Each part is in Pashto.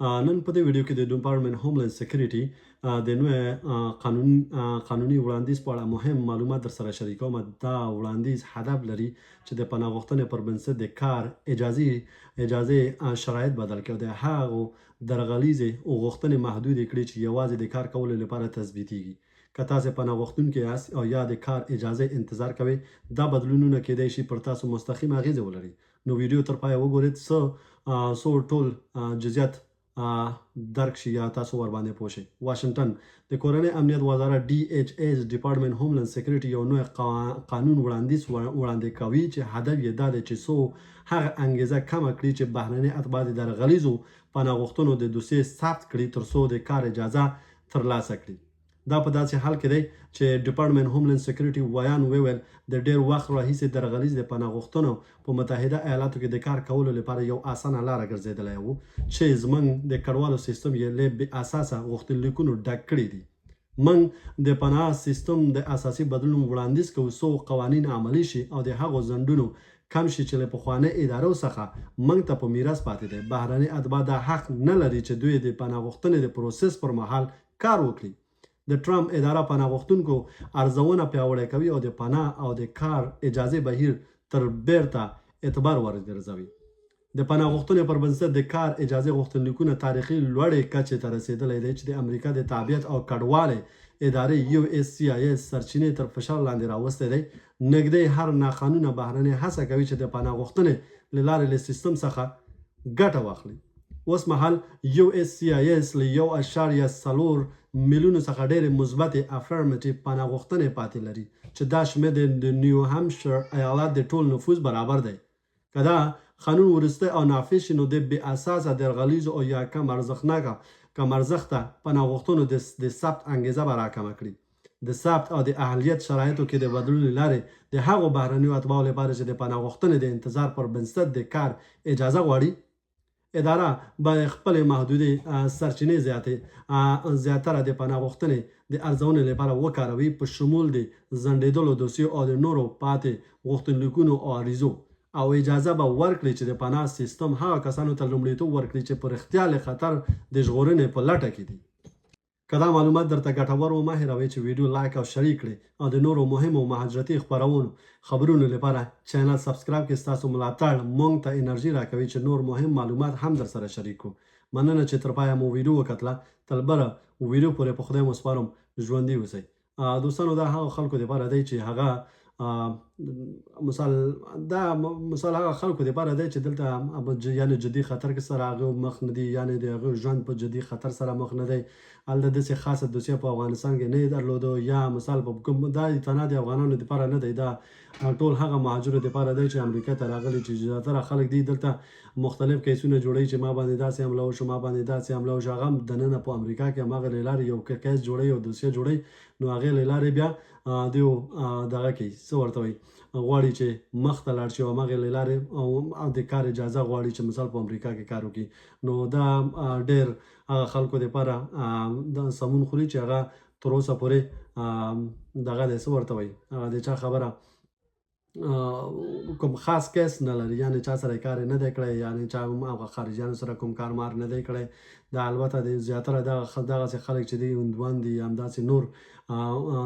نن په دې ویډیو کې د ډپارټمنټ هوملند سکیورټي د نوې قانوني وړاندیز په اړه مهم معلومات در سره شریکوم. دا وړاندیز هدف لري چې د پناه غوښتنې پر بنسټ د کار اجازه شرایط بدل کړي او د هغو درغلیزې غوښتنې محدودې کړي چې یوازې د کار کولو لپاره تثبیتیږي. که تاسو پناه غوښتونکي یاست او یا د کار اجازه انتظار کوئ، دا بدلونونه کېدای شي پر تاسو مستقیم اغیزه ولري. نو ویډیو تر پایه وګورئ څو ټول جزئیات درک شي یا تاسو ور باندې پوه شئ. واشنگټن د کورنۍ امنیت وزارت DHS ډپارټمنټ هوملند سکیورټي یو نوی قانون وړاندیز وړاندې کوي چې هدف یې دا دی چې څو هغه انګیزه کمه کړي چې بهرني اتباع د درغلیزو پناه غوښتنو د دوسیې ثبت کړي ترڅو د کار اجازه ترلاسه کړي. دا په داسې حال کې دی چې ډپارټمنټ هوملند سکیورټي ویان وویل د ډیر وخت راهیسې درغلیز د پناه غوښتنو په متحده ایالاتو کې د کار کولو لپاره یو اسانه لاره ګرځېدلی و چې زموږ د کډوالو سیستم یې له بې اساسه غوښتنلیکونو ډک کړي دي. موږ د پناه سیستم د اساسي بدلون وړاندیز کوو څو قوانین عملي شي او د هغو ځنډونو کم شي چې له پخوانۍ ادارو څخه موږ ته په میراث پاتې دی. بهرني اتباع دا حق نه لري چې دوی د پناه غوښتنې د پروسس پر مهال کار وکړي. د ټرمپ اداره پناه غوښتونکو ارزونه پیاوړې کوي او د پناه او د کار اجازه بهیر تر بیرته اعتبار ورګرځوي. د پناه غوښتنې پر بنسټ د کار اجازه غوښتنلیکونه تاریخي لوړې کچې ته رسیدلی دی چې د امریکا د تابعیت او کډوالۍ ادارې USCIS سرچینې تر فشار لاندې راوستی دی. نږدې هر ناقانونه بهرنۍ هڅه کوي چې د پناه غوښتنې له لارې له سیستم څخه ګټه واخلي. اوس مهال USCIS له 1.4 میلیونو څخه ډېرې مثبتې افرمټیو پناه غوښتنې پاتې لري چې دا شمېر د نیو همشر ایالت د ټول نفوس برابر دی. که دا قانون وروستی او نافذ شي نو د بې اساسه درغلیزو او یا کم ارزښته پناه غوښتنو د ثبت انګیزه به راکمه کړي. د ثبت او د اهلیت شرایطو کې د بدلون له لارې د هغو بهرنیو اتباعو لپاره چې د پناه غوښتنې د انتظار پر بنسټ د کار اجازه غواړي، اداره باید خپل محدودې سرچینې زیاتره د پناه غوښتنې د ارزونې لپاره وکاروي، په شمول د ځنډېدلو دوسیو او د نورو پاتې غوښتنلیکونو او عریضو، او اجازه به ورکړي چې د پناه سیستم هغه کسانو ته لومړیتوب ورکړي چې په رښتیا له خطر د ژغورنې په لټه کې دي. که دا معلومات درته ګټور و، مه هېروئ چې ویډیو لایک او شریک کړئ او د نورو مهمو مهاجرتي خبرونو لپاره چینل سبسکرایب کړئ. ستاسو ملاتړ موږ ته انرژي راکوي چې نور مهم معلومات هم در سره شریک کړو. مننه چې تر پایه مو ویډیو وکتله. تلبره ویډیو پورې په خدای مو سپارم. ژوندي اوسئ. دوستانو، دا هغه خلکو لپاره دی چې هغه مثال هغه خلکو لپاره دی چې دلته یعنې جدي خطر کې سره هغه مخ نه دي، یعنې د هغه ژوند په جدي خطر سره مخ نه دی. هلته داسې خاصه دوسیه په افغانستان کې نه یې درلودو، یا مثال په کوم دا تنها د افغانانو لپاره نه دی، دا ټول هغه مهاجرو لپاره دی چې امریکا ته راغلي چې زیاتره خلک دي دلته مختلف کیسونه جوړوي چې ما باندې داسې حمله وشو، ما باندې داسې حمله وشو. هغه هم دننه په امریکا کې هماغه له لارې یو کیس جوړوي او دوسیه جوړوي، نو هغې له لارې بیا دیو دغه کوي څه ورته وایي غواړي چې مخ ته لاړ شي او هماغې له لارې د کار اجازه غواړي چې مثال په امریکا کې کار وکړي. نو دا ډېر هغه خلکو لپاره د سمون خوري چې هغه تر اوسه پورې دغه دی څه ورته وایي هغه د چا خبره کوم خاص کیس نه لري، یعنې چا سره کار نه دی کړی، یعنې چا هغه خارجیانو سره کوم کارمار نه دی کړی. دا البته د زیاتره دغسې خلک چې دي هندوان دي، همداسې نور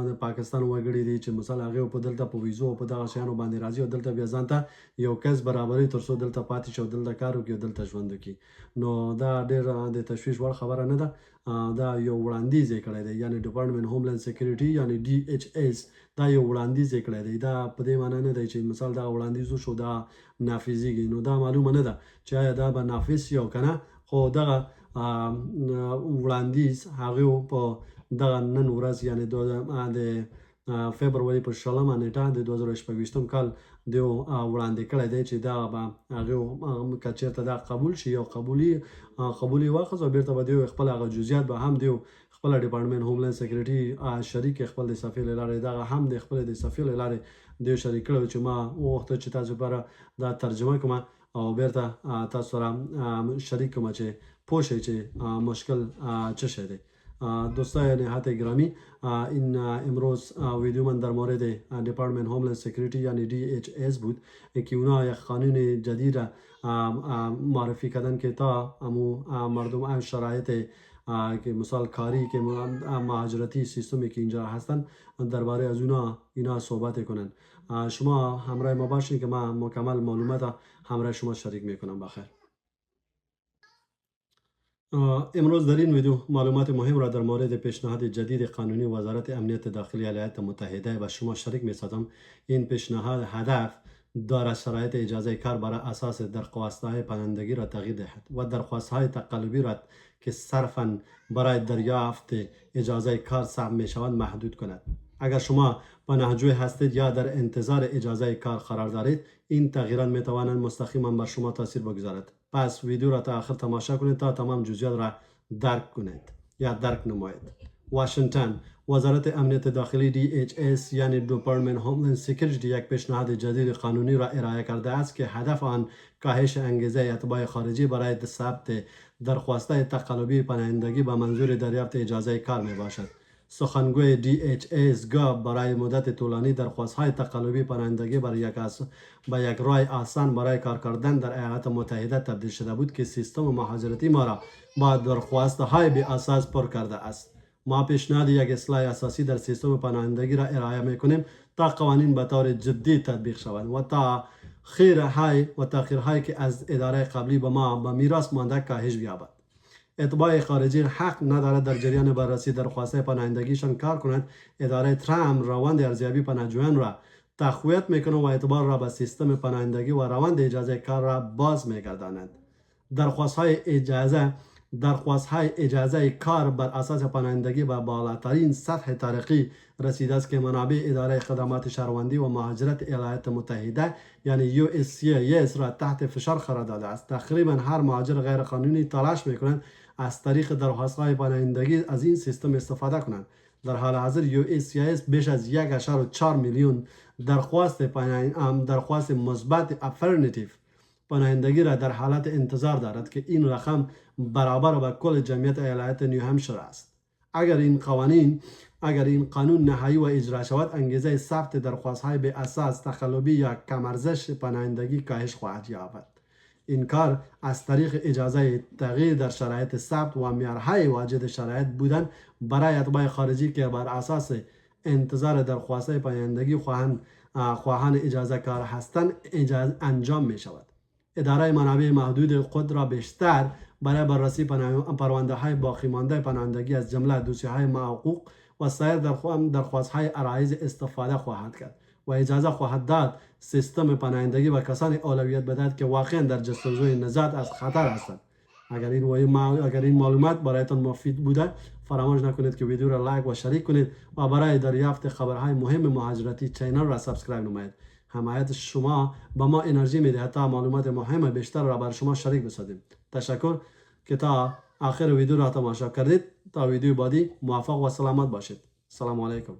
د پاکستان وګړي دي چې مثال هغې په دلته په ویزو او په دغه شیانو باندې راځي او دلته بیا ځان ته یو کیس برابروي تر څو دلته پاتې شي او دلته کار وکړي او دلته ژوند وکړي. نو دا ډېر د تشویش وړ خبره نه ده. دا یو وړاندیز یې کړی دی، یعنې ډپارټمنټ هوملند سکیورټي یعنې DHS دا یو وړاندیز یې کړی دی. دا په دې معنی نه دی چې مثال دغه وړاندیز وشو دا نافظیږي. نو دا معلومه نه ده چې آیا دا به نافظ شي او که نه، خو دغه وړاندیز هغې په دغه نن ورځ یعنې د فبروري په 20 نیټه د 2026 کال دیو وړاندې کړی دی چې دا به هغې که چېرته دا قبول شي او قبول یې واخیست او بېرته به دیو خپل هغه جزئیات به هم دیو خپله ډپارټمنټ هوملند سکیورټي شریک خپل د صفحې له لارې دغه هم د خپلې د صفحې له لارې دیو شریک کړی چې ما وغوښتل چې تاسو لپاره دا ترجمه کړم او بېرته تاسو سره شریک کړم چې پوه شئ چې مشکل څه شی دی. دوستای نهایت گرامی، این امروز ویدیو من در مورد دیپارتمنت هوملند سکیوریتی یعنی DHS بود که اونا یک قانون جدید را معرفی کردن که تا مردم هم شرایط که مثال کاری که مهاجرتی سیستمی که اینجا هستن درباره از اینا صحبت کنن. شما همراه ما باشین که ما مکمل معلومات همراه شما شریک میکنم. بخیر. امروز در این ویدیو معلومات مهم را در مورد پیشنهاد جدید قانونی وزارت امنیت داخلی ایالات متحده با شما شریک می سازم. این پیشنهاد هدف دارد شرایط اجازه کار برای اساس درخواست‌های پناهندگی را تغییر دهد و درخواست‌های تقلبی را که صرفاً برای دریافت اجازه کار صعب می شوند محدود کند. اگر شما پناهجوی هستید یا در انتظار اجازه کار قرار دارید، این تغییرات می توانند مستقیما بر شما تاثیر بگذارد. پس ویدیو را تا آخر تماشا کنید تا تمام جزئیات را درک کنید یا درک نمایید. واشنگتن، وزارت امنیت داخلی DHS یعنی دیپارتمنت هوملند سکیوریتی یک پیشنهاد جدید قانونی را ارائه کرده است که هدف آن کاهش انگیزه اتباع خارجی برای ثبت درخواست‌های تقلبی پناهندگی با منظور دریافت اجازه کار می باشد. سخنگوی DHS گفت برای مدت طولانی درخواست‌های تقلبی پناهندگی با یک راه آسان برای کار کردن در ایالات متحده تبدیل شده بود که سیستم مهاجرتی ما را با درخواست‌های بی اساس پر کرده است. ما پیشنهاد یک اصلاح اساسی در سیستم پناهندگی را ارائه می‌کنیم تا قوانین به طور جدی تطبیق شوند و تا تأخیرهایی که از اداره قبلی به ما به میراث مانده کاهش یابد. اتباع خارجی حق ندارد در جریان بررسی درخواست پناهندگیشان کار کنند. اداره ترامپ روند ارزیابی پناهجویان را تقویت میکنه و اعتبار را به سیستم پناهندگی و روند اجازه کار را باز میگرداند. درخواست‌های اجازه کار بر اساس پناهندگی به بالاترین سطح ترقی رسیده است که منابع اداره خدمات شهروندی و مهاجرت ایالات متحده یعنی USCIS را تحت فشار قرار داده است. تقریبا هر مهاجر غیر قانونی تلاش میکنند از طریق درخواست‌های پناهندگی از این سیستم استفاده کنند. در حال حاضر USCIS بیش از 1.4 میلیون درخواست مثبت افرنتیو پناهندگی را در حالت انتظار دارد که این رقم برابر با کل جمعیت ایالات نیو همشایر است. اگر این قانون نهایی و اجرا شود، انگیزه ثبت درخواست‌های به اساس تقلبی یا کم‌ارزش پناهندگی کاهش خواهد یافت. این کار از طریق اجازه تغییر در شرایط ثبت و معیارهای واجد شرایط بودن برای اتباع خارجی که بر اساس انتظار درخواست پناهندگی خواهان اجازه کار هستند انجام می شود. اداره منابع محدود خود را بیشتر برای بررسی پرونده های باقی مانده پناهندگی از جمله دوسیه های معقوق و سایر درخواست های عرایض استفاده خواهد کرد و اجازه خواهد داد سیستم پناهندگی به کسانی اولویت بدهد که واقعا در جستجوی نجات از خطر هستند. اگر این معلومات برایتان مفید بوده، فراموش نکنید که ویدیو را لایک و شریک کنید و برای دریافت خبرهای مهم مهاجرتی چینل را سابسکرایب نمایید. حمایت شما به ما انرژی میده تا معلومات مهم بیشتر را بر شما شریک بسازیم. تشکر که تا آخر ویدیو را تماشا کردید. تا ویدیو بعدی موفق و سلامت باشید. سلام علیکم.